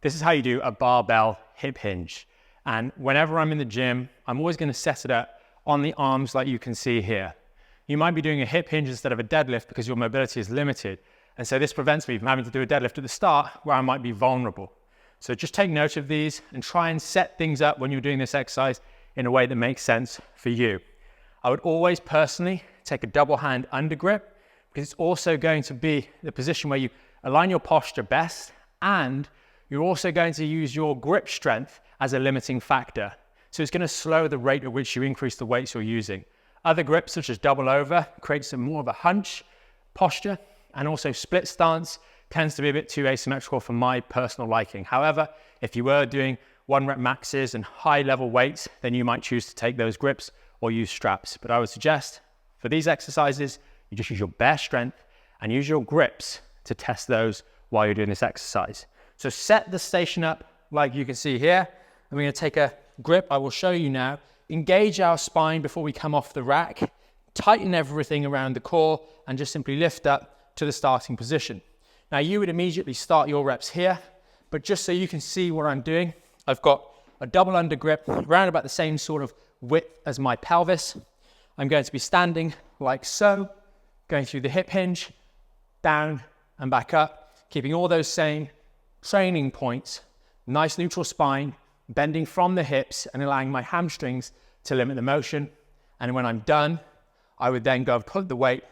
This is how you do a barbell hip hinge. And whenever I'm in the gym, I'm always going to set it up on the arms like you can see here. You might be doing a hip hinge instead of a deadlift because your mobility is limited. And so this prevents me from having to do a deadlift at the start where I might be vulnerable. So just take note of these and try and set things up when you're doing this exercise in a way that makes sense for you. I would always personally take a double hand under grip because it's also going to be the position where you align your posture best, and you're also going to use your grip strength as a limiting factor. So it's going to slow the rate at which you increase the weights you're using. Other grips, such as double over, create some more of a hunch posture, and also split stance tends to be a bit too asymmetrical for my personal liking. However, if you were doing 1 rep maxes and high level weights, then you might choose to take those grips or use straps. But I would suggest for these exercises, you just use your bare strength and use your grips to test those while you're doing this exercise. So set the station up like you can see here. And we're going to take a grip, I will show you now. Engage our spine before we come off the rack. Tighten everything around the core and just simply lift up to the starting position. Now you would immediately start your reps here, but just so you can see what I'm doing, I've got a double under grip around about the same sort of width as my pelvis. I'm going to be standing like so, going through the hip hinge, down and back up, keeping all those same training points, nice neutral spine, bending from the hips and allowing my hamstrings to limit the motion. And when I'm done, I would then go and put the weight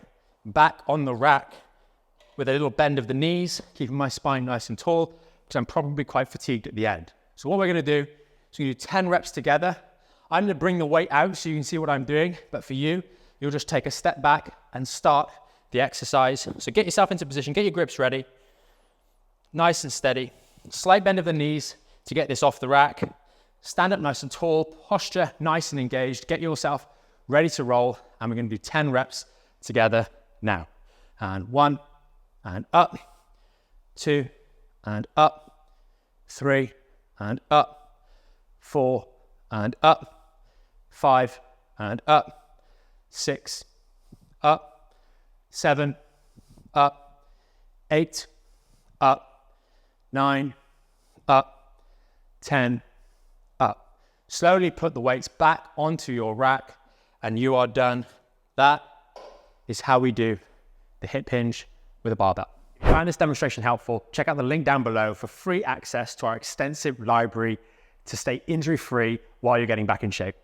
back on the rack with a little bend of the knees, keeping my spine nice and tall, because I'm probably quite fatigued at the end. So what we're going to do is we're going to do 10 reps together. I'm going to bring the weight out so you can see what I'm doing, but for you, you'll just take a step back and start the exercise. So get yourself into position, get your grips ready, nice and steady. Slight bend of the knees to get this off the rack. Stand up nice and tall, posture nice and engaged. Get yourself ready to roll, and we're going to do 10 reps together now. And 1, and up, 2, and up, 3, and up, 4, and up, 5, and up, 6, up, 7, up, 8, up, 9, up, 10, up. Slowly put the weights back onto your rack and you are done. That is how we do the hip hinge with a barbell. If you found this demonstration helpful, check out the link down below for free access to our extensive library to stay injury-free while you're getting back in shape.